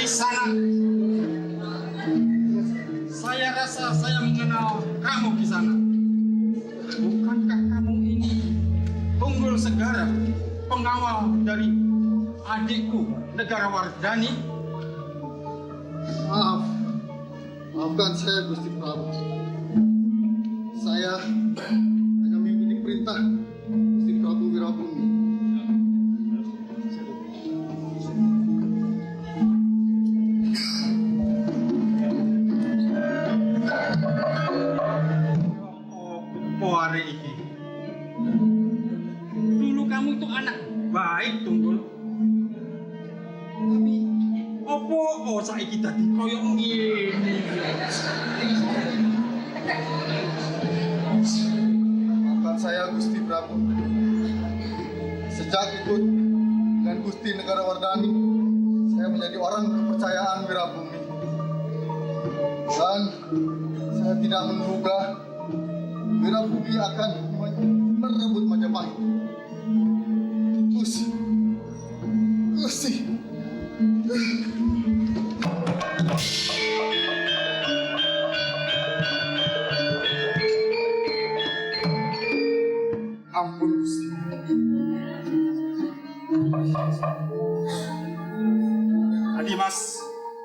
sana. Saya rasa saya mengenal kamu di sana. Bukankah kamu ini Tunggul Segara, pengawal dari adikku Negara Wardani? Maafkan saya Gusti Prabu. Saya hanya mengikuti perintah Gusti Prabu Wirabumi. Hari ini. Dulu kamu itu anak baik, Tunggul. Tapi opo saiki dadi koyo ngene. Maafkan saya Gusti Prabu. Sejak ikut dengan Gusti Negara Wardani, saya menjadi orang kepercayaan Wirabumi. Dan saya tidak menduga Wirabumi akan merebut Majapahit. Gusti. Ampun Gusti. Adimas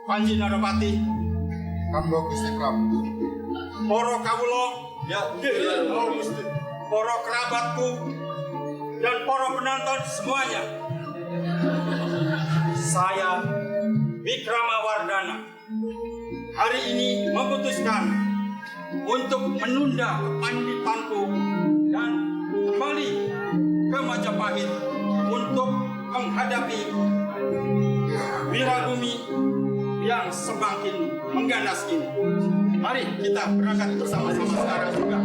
Panji Narapati, Monggo Gusti Prabu. para kawula, ya, Gusti, para kerabatku dan para penonton semuanya. Saya Wikrama Wardana hari ini memutuskan untuk menunda kepanditanku dan kembali ke Majapahit untuk menghadapi Wirabumi yang semakin mengganas ini. Mari kita berangkat bersama-sama sekarang juga.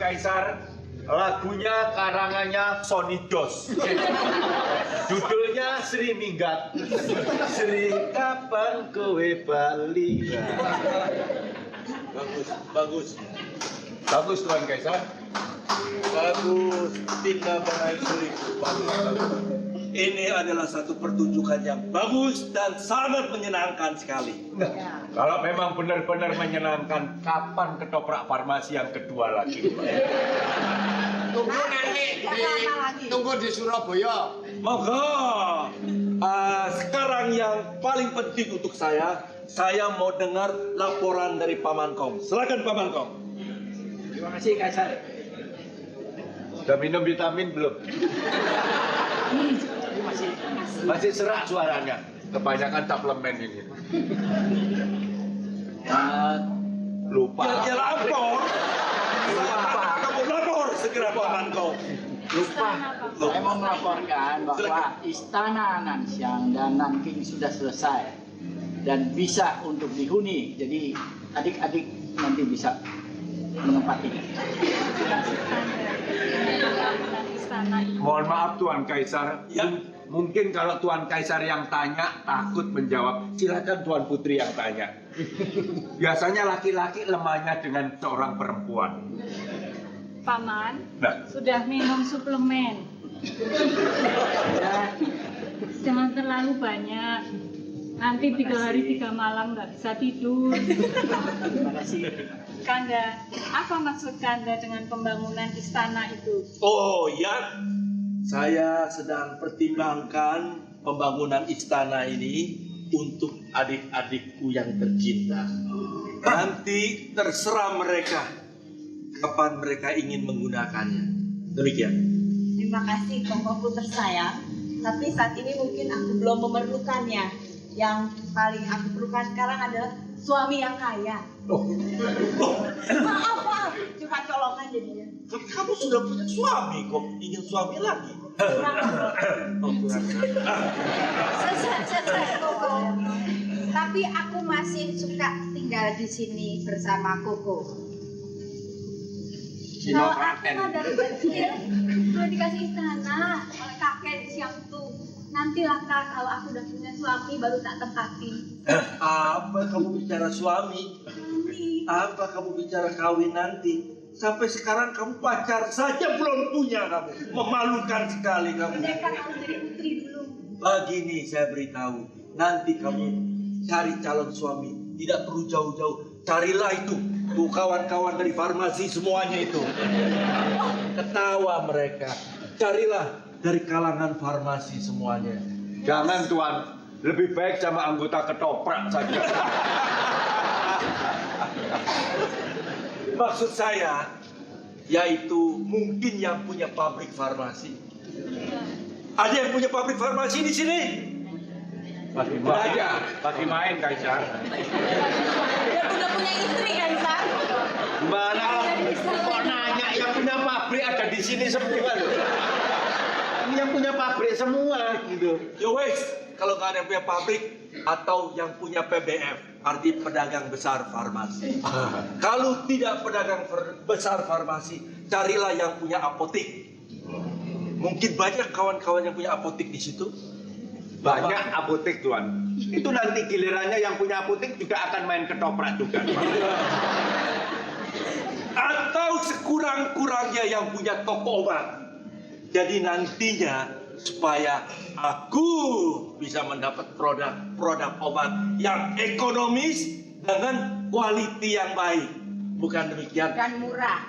Kaisar, lagunya karangannya Sony Dos. Judulnya Sri Minggat. Sri kapan kowe bali? Bagus. Bagus Tuan Kaisar. Bagus. Tinggal Banaisuri. Bagus. Ini adalah satu pertunjukan yang bagus dan sangat menyenangkan sekali. Kalau memang benar-benar menyenangkan, kapan ketoprak farmasi yang kedua lagi? Tunggu nanti tunggu di Surabaya. Maka sekarang yang paling penting untuk saya mau dengar laporan dari Paman Kong. Silakan Paman Kong. Terima kasih Kaisar. Udah minum vitamin belum? Masih serak suaranya. Kebanyakan suplemen ini. Lupa. Ya lapor. Kamu lapor segera Paman Kong. Lupa. Saya mau melaporkan bahwa Istana Nanxiang dan Nanking sudah selesai dan bisa untuk dihuni. Jadi adik-adik nanti bisa menempatinya. Mohon maaf Tuan Kaisar. Ya. Mungkin kalau Tuan Kaisar yang tanya takut menjawab, silakan Tuan Putri yang tanya. Biasanya laki-laki lemahnya dengan seorang perempuan. Paman, Nah, sudah minum suplemen. Jangan terlalu banyak. Nanti 3 hari 3 malam nggak bisa tidur. Terima kasih. Kanda, apa maksud Kanda dengan pembangunan istana itu? Oh ya, saya sedang pertimbangkan pembangunan istana ini untuk adik-adikku yang tercinta. Nanti terserah mereka kapan mereka ingin menggunakannya. Demikian. Terima kasih tokohku tersayang, tapi saat ini mungkin aku belum memerlukannya. Yang paling aku perlukan sekarang adalah suami yang kaya. Maaf, cuma colongan jadinya. Tapi kamu sudah punya suami, kok ingin suami lagi? Selesai, Koko. Tapi aku masih suka tinggal di sini bersama Koko. Kalau aku mah dari kecil udah dikasih istana oleh kakek siang tuh. Nantilah Kak, kalau aku udah punya suami baru tak tempati. Apa kamu bicara suami? Apa kamu bicara kawin nanti? Sampai sekarang kamu pacar saja belum punya kamu. Memalukan sekali kamu. Udah kan aku jadi putri dulu. Begini saya beritahu, nanti kamu cari calon suami. Tidak perlu jauh-jauh. Carilah itu. Tuh kawan-kawan dari farmasi semuanya itu. Ketawa mereka. Carilah dari kalangan farmasi semuanya. jangan Tuan. Lebih baik sama anggota ketoprak saja. Maksud saya, yaitu mungkin yang punya pabrik farmasi. Ada yang punya pabrik farmasi di sini? Pasti main Kaisar. Dia udah punya istri kan, San? Gimana? Kok nanya yang punya pabrik ada di sini semua loh. Ini yang punya pabrik semua gitu. Ya wes, kalau nggak ada yang punya pabrik atau yang punya PBF, arti pedagang besar farmasi. Kalau tidak pedagang besar farmasi, carilah yang punya apotik. Mungkin banyak kawan-kawan yang punya apotik di situ. Banyak apotek Tuan. Itu nanti gilirannya yang punya apotek juga akan main ketoprak juga. Atau sekurang-kurangnya yang punya toko obat. Jadi nantinya supaya aku bisa mendapat produk obat yang ekonomis dengan quality yang baik. Bukan demikian? Dan murah.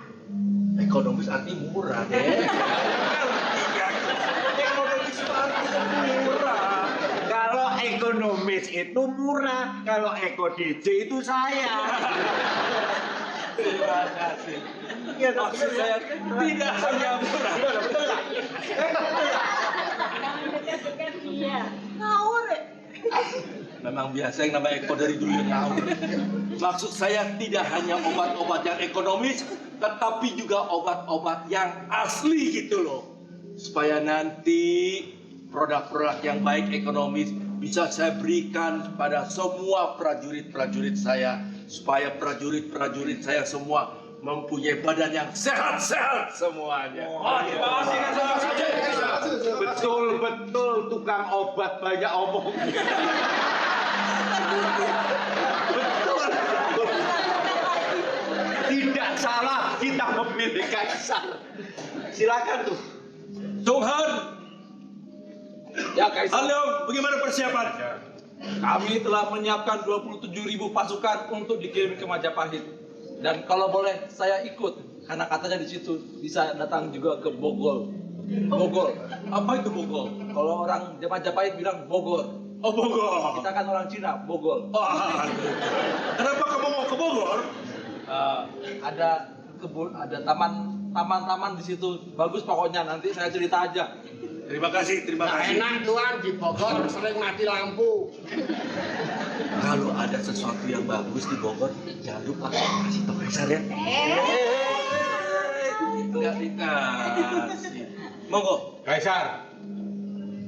Ekonomis artinya murah deh. Ekonomis artinya murah. Kalau ekonomis itu murah, kalau eko DJ itu saya. Terima kasih. Maksud saya tidak hanya murah. Betul nggak? Dekat-dekat dia. Ngawur. Memang biasa yang namanya Eko dari dulu yang tahu. Maksud saya tidak hanya obat-obat yang ekonomis, tetapi juga obat-obat yang asli gitu loh. Supaya nanti produk-produk yang baik ekonomis bisa saya berikan kepada semua prajurit-prajurit saya. Supaya prajurit-prajurit saya semua mempunyai badan yang sehat-sehat semuanya. Terima kasih Kaisar. Betul-betul tukang obat banyak omong. Betul. Tidak salah kita memilih Kaisar. Silakan tuh. Tunghan, Ya Kaisar. Halo, bagaimana persiapan? Kami telah menyiapkan 27.000 pasukan untuk dikirim ke Majapahit. Dan kalau boleh saya ikut, karena katanya di situ bisa datang juga ke Bogor. Bogor. Apa itu Bogor? Kalau orang Majapahit bilang Bogor. Oh, Bogor. Kita kan orang Cina, Bogor. Oh, kenapa kamu mau ke Bogor? Ada kebun, ada taman-taman di situ. Bagus pokoknya, nanti saya cerita aja. Terima kasih, terima kasih. Enak tuan di Bogor sering mati lampu. Kalau ada sesuatu yang bagus di Bogor, jangan lupa kasih tahu Kaisar ya. Enggak dikasih. Monggo. Kaisar,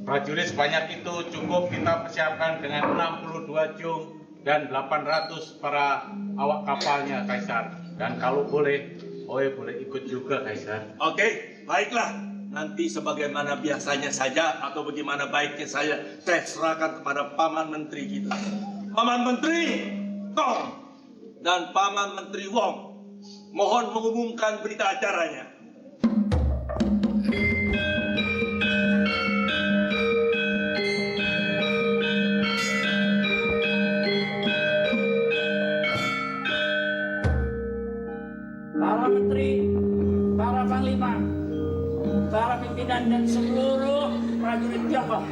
prajurit sebanyak itu cukup kita persiapkan dengan 62 jung dan 800 para awak kapalnya, Kaisar. Dan kalau boleh, Oe boleh ikut juga, Kaisar. Oke, baiklah. Nanti sebagaimana biasanya saja atau bagaimana baiknya saya serahkan kepada Paman Menteri kita. Paman Menteri Tong dan Paman Menteri Wong, mohon mengumumkan berita acaranya. Para menteri, para panglima, para pimpinan dan seluruh prajurit Tiongkok.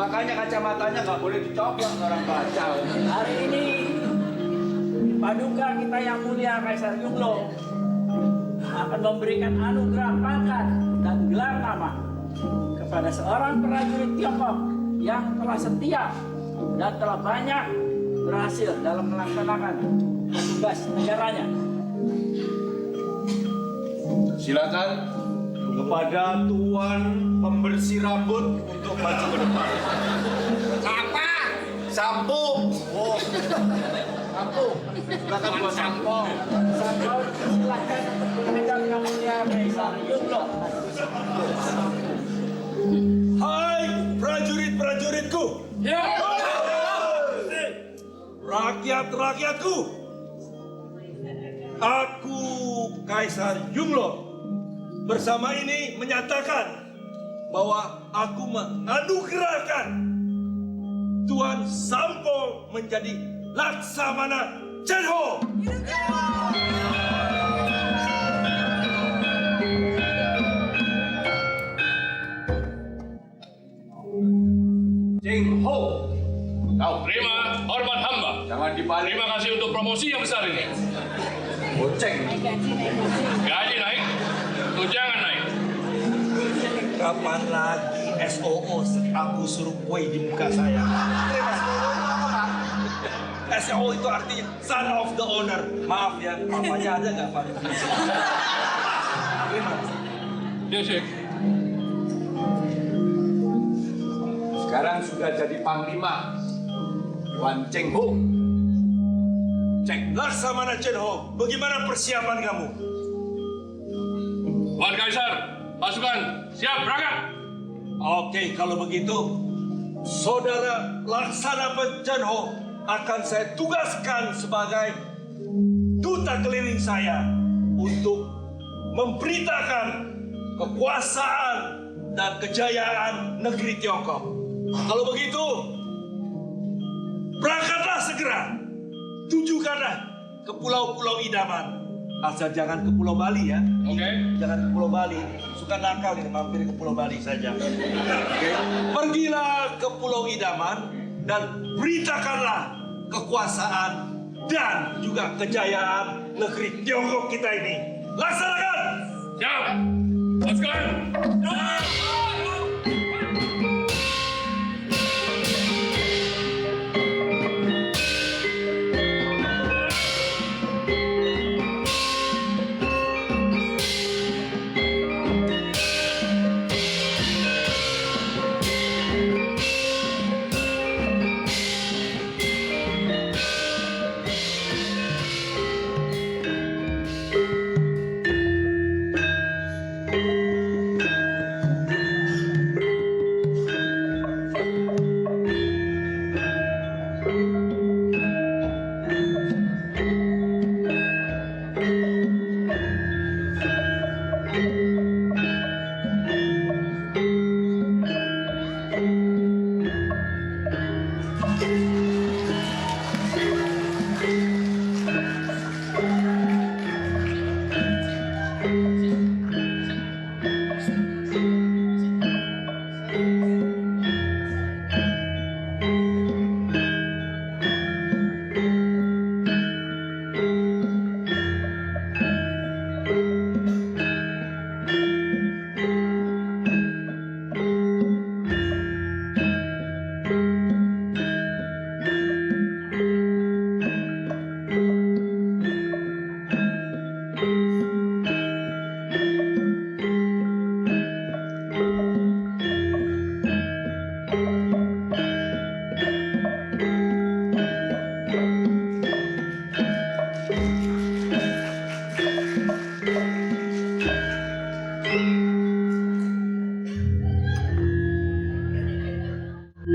Makanya kacamatanya nggak boleh dicopot orang baca. Hari ini Paduka kita yang mulia Kaisar Yunglo akan memberikan anugerah pangkat dan gelar nama kepada seorang prajurit Tiongkok yang telah setia dan telah banyak berhasil dalam melaksanakan tugas negaranya. Silakan kepada Tuan pembersih rambut untuk maju ke depan. Siapa? Sampo. Oh. Sampo. Silakan Tuan Sampo. Sampo silakan untuk memegang yang mulia Kaisar Yunglo. Hai prajurit-prajuritku. Rakyat-rakyatku. Aku Kaisar Yunglo bersama ini menyatakan bahwa aku menganugerahkan Tuan Sampo menjadi Laksamana Chenho. Cheng Ho. Kau Terima hormat hamba. jangan dibalik. Terima kasih untuk promosi yang besar ini. Goceng. Gaji naik, tunjangan naik. Kapan lagi SOO aku suruh kue di muka saya? SOO itu artinya son of the owner. Maaf ya, papanya aja nggak Pak? Ya, Syekh. Sekarang sudah jadi panglima. Tuan Cheng Ho. Cek Laksamana Chenho, bagaimana persiapan kamu? Tuan Kaisar, pasukan siap berangkat. Oke, kalau begitu, Saudara Laksamana Chenho akan saya tugaskan sebagai duta keliling saya untuk memberitakan kekuasaan dan kejayaan negeri Tiongkok. Kalau begitu, berangkatlah segera. Tujukanlah ke pulau-pulau idaman. Asal jangan ke Pulau Bali ya. Oke. Jangan ke Pulau Bali. Suka nakal ini, mampir ke Pulau Bali saja. Oke. Pergilah ke Pulau Idaman dan beritakanlah kekuasaan dan juga kejayaan negeri Tiongkok kita ini. Laksanakan! Siap. Pasukan.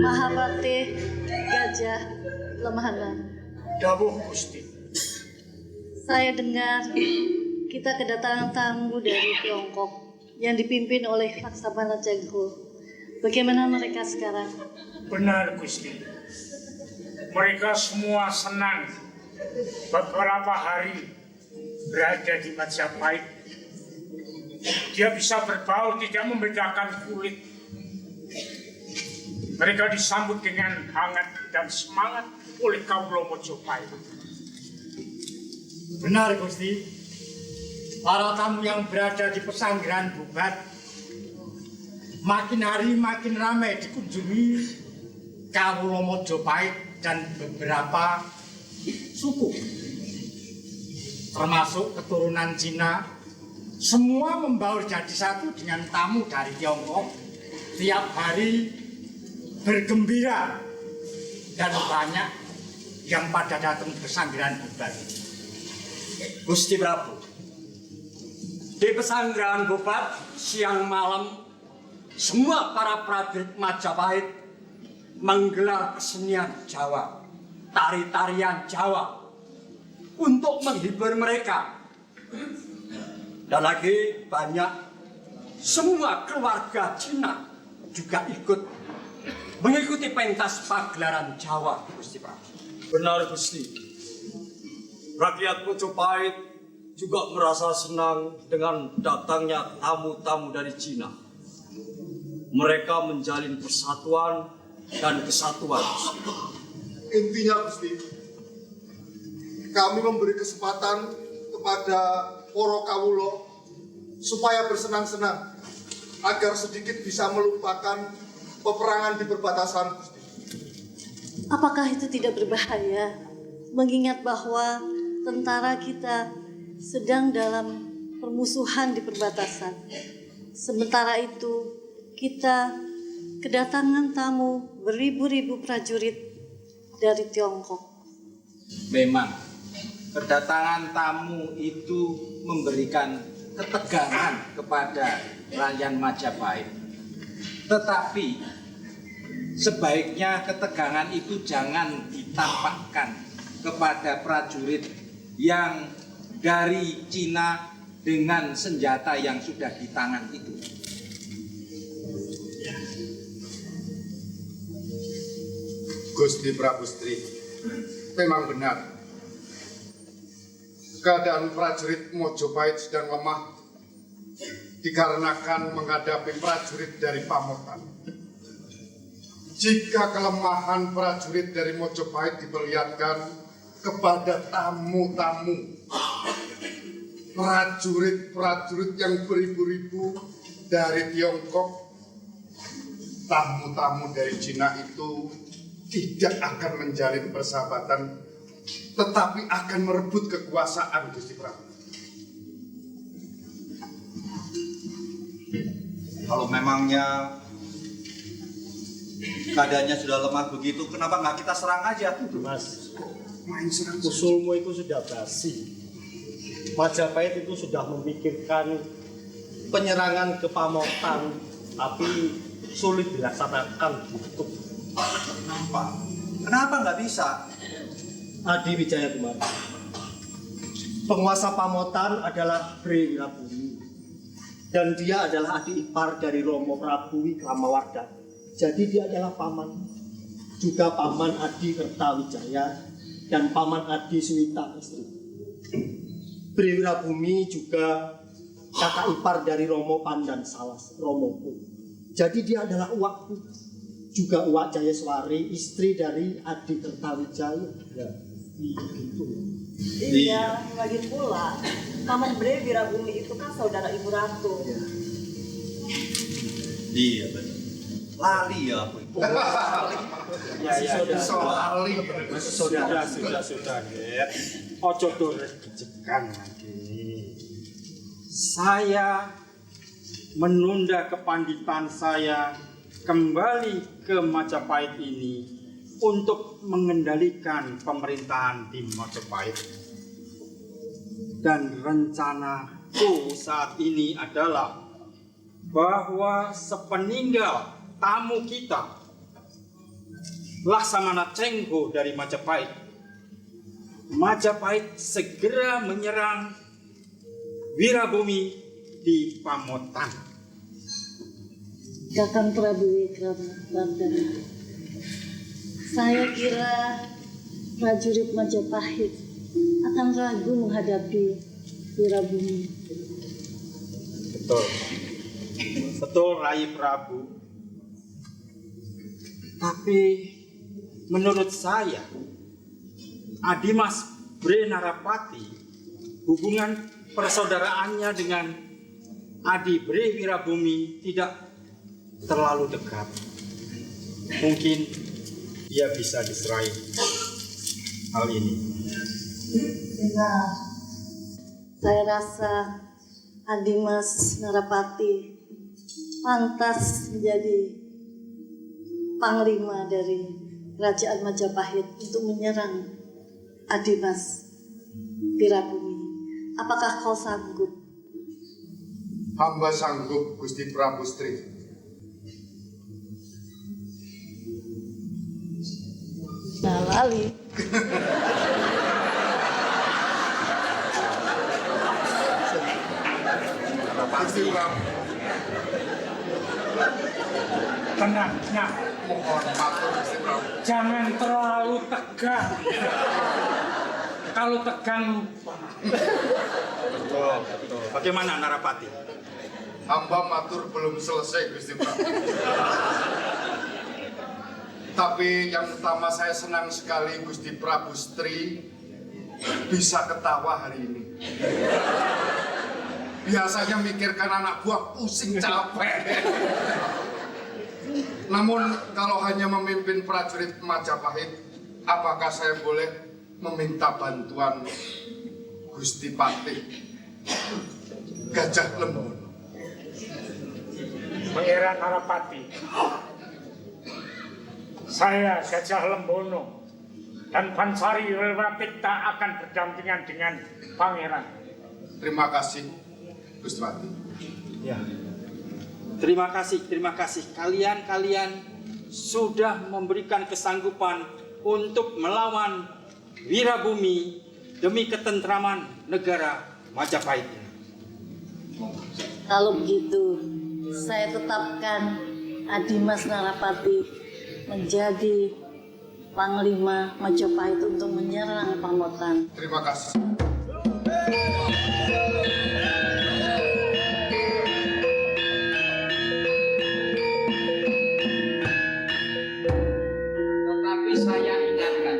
Mahapati Gajah Lemahana. Dawuh Gusti. Saya dengar kita kedatangan tamu dari Tiongkok yang dipimpin oleh Laksamana Cheng-ho. Bagaimana mereka sekarang? Benar Gusti. Mereka semua senang beberapa hari berada di Majapahit. Dia bisa berbau, tidak membedakan kulit. Mereka disambut dengan hangat dan semangat oleh Kawula Mojopahit. Benar Gusti. Para tamu yang berada di pesanggeran Bubat makin hari makin ramai dikunjungi Kawula Mojopahit dan beberapa suku, termasuk keturunan Cina. Semua membaur jadi satu dengan tamu dari Tiongkok. Tiap hari bergembira dan banyak yang pada datang ke pesanggeran Bubat. Gusti Prabu, di pesanggeran Bubat siang malam semua para prajurit Majapahit menggelar kesenian Jawa, tari-tarian Jawa untuk menghibur mereka. Dan lagi banyak semua keluarga Cina juga ikut mengikuti pentas pagelaran Jawa, Gusti Prabu. Benar Gusti. Rakyat Mojopahit juga merasa senang dengan datangnya tamu-tamu dari Cina. Mereka menjalin persatuan dan kesatuan. Intinya Gusti, kami memberi kesempatan kepada para kawula supaya bersenang-senang agar sedikit bisa melupakan peperangan di perbatasan. Apakah itu tidak berbahaya? Mengingat bahwa tentara kita sedang dalam permusuhan di perbatasan. Sementara itu, kita kedatangan tamu beribu-ribu prajurit dari Tiongkok. Memang, kedatangan tamu itu memberikan ketegangan kepada rakyat Majapahit. Tetapi, sebaiknya ketegangan itu jangan ditampakkan kepada prajurit yang dari Cina dengan senjata yang sudah di tangan itu. Gusti Prabu Stri, memang benar. Keadaan prajurit Mojopahit sedang lemah dikarenakan menghadapi prajurit dari Pamotan. Jika kelemahan prajurit dari Mojopahit diperlihatkan kepada tamu-tamu, prajurit-prajurit yang beribu-ribu dari Tiongkok, tamu-tamu dari Cina itu tidak akan menjalin persahabatan, tetapi akan merebut kekuasaan, Gusti Prabu. Kalau memangnya keadaannya sudah lemah begitu, kenapa nggak kita serang aja? Mas, main serang usulmu itu sudah basi. Majapahit itu sudah memikirkan penyerangan ke Pamotan, tapi sulit dilaksanakan gitu. Kenapa nggak bisa? Adi Wijaya Kumara. Penguasa Pamotan adalah Bre Wirabumi. Dan dia adalah adik ipar dari Romo Prabu Wikramawardhana. Jadi dia adalah paman. Juga paman Adi Kertawijaya dan paman Adi Suwita istri. Bre Wirabumi juga kakak ipar dari Romo Pandan Salas, Romo Pu. Jadi dia adalah uwakku. Juga Uwak Jayaswari, istri dari Adi Kertawijaya. Ya, gitu. Iya, lagi pula Paman Bre Wirabumi itu kan saudara Ibu Ratu. Iya benar. Lali ya aku. Sudah, Ger. Ojo dores dicekan lagi. Saya menunda kepanditan saya kembali ke Majapahit ini untuk mengendalikan pemerintahan di Majapahit. Dan rencanaku saat ini adalah bahwa sepeninggal tamu kita, Laksamana Chengho dari Majapahit. Majapahit segera menyerang Wirabumi di Pamotan. Kakang Prabu Wikramardana, saya kira prajurit Majapahit akan ragu menghadapi Wirabumi. Betul Rai Prabu. Tapi menurut saya, Adimas Bre Narapati, hubungan persaudaraannya dengan Adi Bre Wirabumi tidak terlalu dekat. Mungkin dia bisa diserai hal ini. Nah, saya rasa Adimas Narapati pantas menjadi panglima dari Kerajaan Majapahit untuk menyerang Adimas Wirabumi. Apakah kau sanggup? Hamba sanggup, Gusti Prabu Stri. Nah, lali. Gusti Prabu. Tenang, mohon matur Gusti Prabu. Jangan terlalu tegang. Kalau tegang lupa. Betul. Bagaimana Narapati? Hamba matur belum selesai Gusti Prabu. Tapi yang utama saya senang sekali Gusti Prabu Stri bisa ketawa hari ini. Biasanya mikirkan anak buah pusing capek. Namun kalau hanya memimpin prajurit Majapahit, apakah saya boleh meminta bantuan Gusti Patih Gajah Lembono? Pangeran Narapati, saya Gajah Lembono dan Pansari Relwatikta akan berdampingan dengan Pangeran. Terima kasih, Gusti Patih. Ya. Terima kasih. Kalian sudah memberikan kesanggupan untuk melawan Wirabumi demi ketentraman negara Majapahit ini. Kalau begitu, saya tetapkan Adimas Narapati menjadi panglima Majapahit untuk menyerang Pamotan. Terima kasih. Tetapi saya ingatkan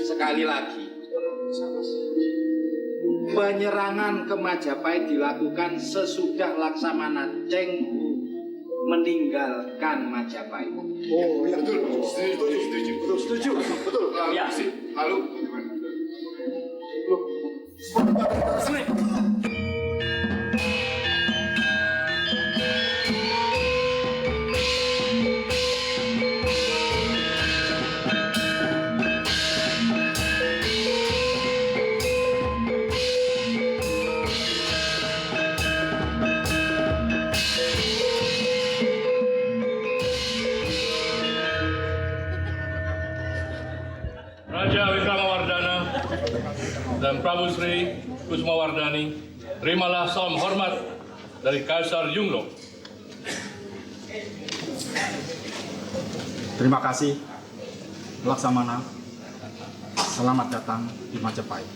sekali lagi, penyerangan ke Majapahit dilakukan sesudah Laksamana Chengho meninggalkan Majapahit. Oh, ya, betul. Setuju. Betul. Ya. Lalu, Raja Wikramawardhana dan Prabu Sri Kusumawardhani, terimalah salam hormat dari Kaisar Yonglong. Terima kasih, Laksamana. Selamat datang di Majapahit.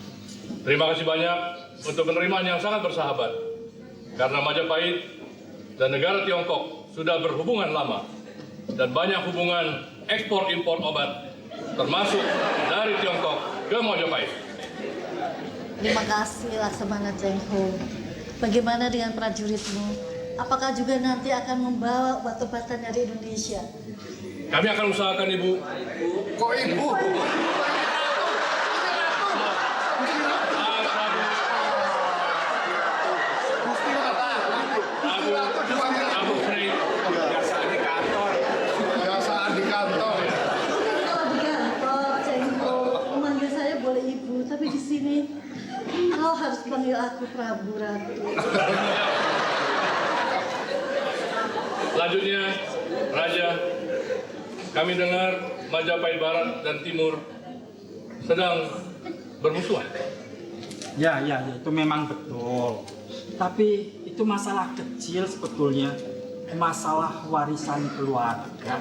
Terima kasih banyak untuk penerimaan yang sangat bersahabat. Karena Majapahit dan negara Tiongkok sudah berhubungan lama dan banyak hubungan ekspor-impor obat, termasuk dari Tiongkok ke Majapahit. Terima kasih Laksamana Chengho. Bagaimana dengan prajuritmu? Apakah juga nanti akan membawa obat-obatan dari Indonesia? Kami akan usahakan, Ibu. Kok Ibu? Prabu Sri. Biasaan di kantor. Kalau di kantor, Chengho, memanggil saya boleh Ibu, tapi di sini kau harus panggil aku Prabu Ratu. Selanjutnya, Raja kami dengar Majapahit Barat dan Timur sedang bermusuhan. Ya, itu memang betul. Tapi itu masalah kecil sebetulnya. Masalah warisan keluarga.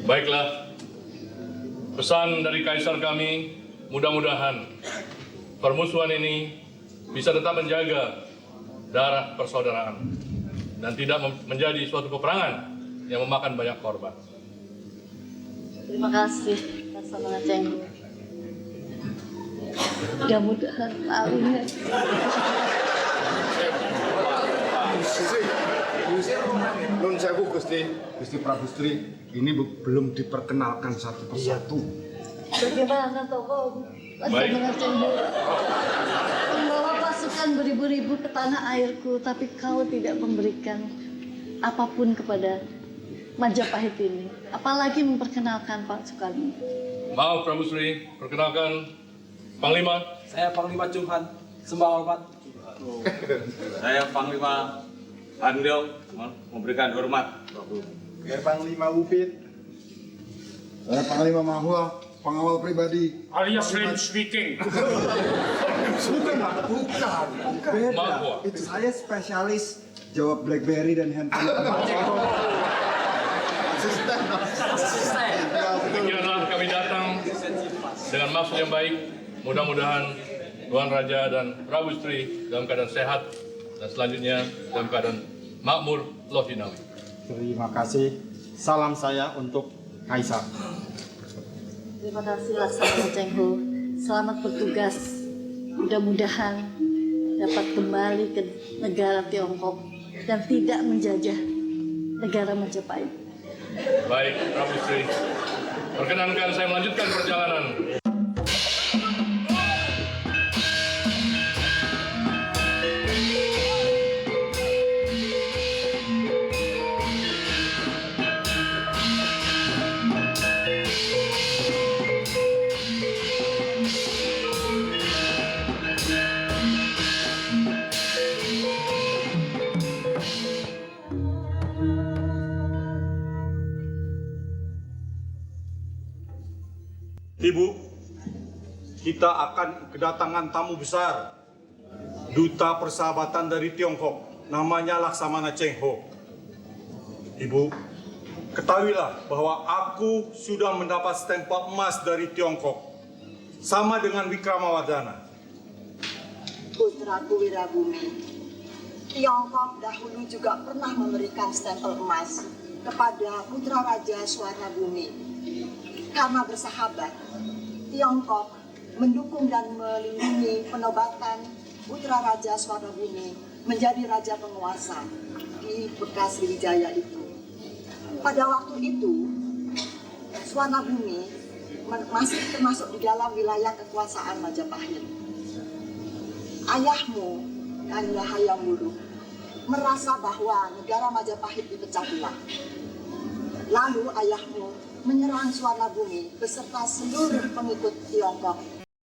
Baiklah, pesan dari Kaisar kami, mudah-mudahan permusuhan ini bisa tetap menjaga darah persaudaraan dan tidak menjadi suatu peperangan yang memakan banyak korban. Terima kasih, Laksamana Cengho. Mudah-mudahan lalunya. Nun sewu Gusti Prabu Sri, ini belum diperkenalkan satu persatu. Bagaimana tokoh Laksamana Cengho? Membawa pasukan beribu-ribu ke tanah airku, tapi kau tidak memberikan apapun kepada Majapahit ini, apalagi memperkenalkan pasukanmu. Maaf Prabu Sri, perkenalkan Panglima. Saya Panglima Cunghan, sembah hormat. Saya Panglima Handong memberikan hormat. Saya Panglima Upit. Saya Panglima Mahua, pengawal pribadi. Alias Ren Swiking. Bukan. Beda. Itu saya spesialis jawab BlackBerry dan handphone. Demikianlah kami datang dengan maksud yang baik. Mudah-mudahan Tuan Raja dan Prabu Sri dalam keadaan sehat dan selanjutnya dalam keadaan makmur Lotinawi. Terima kasih. Salam saya untuk Kaisar. Terima kasih Laksamana Cengho. Selamat bertugas. Mudah-mudahan dapat kembali ke negara Tiongkok dan tidak menjajah negara Majapahit. Baik, Prabu Sri. Perkenankan saya melanjutkan perjalanan. Ibu, kita akan kedatangan tamu besar, duta persahabatan dari Tiongkok, namanya Laksamana Cengho. Ibu, ketahuilah bahwa aku sudah mendapat stempel emas dari Tiongkok, sama dengan Wikramawardhana. Putraku Wirabumi, Tiongkok dahulu juga pernah memberikan stempel emas kepada Putra Raja Swarnabumi. Karena bersahabat, Tiongkok mendukung dan melindungi penobatan Putra Raja Swarnabumi menjadi raja penguasa di bekas Sriwijaya itu. Pada waktu itu, Swarnabumi masih termasuk di dalam wilayah kekuasaan Majapahit. Ayahmu, Kanda Hayam Wuruk, merasa bahwa negara Majapahit dipecah belah. Lalu ayahmu menyerang Swarnabumi beserta seluruh pengikut Tiongkok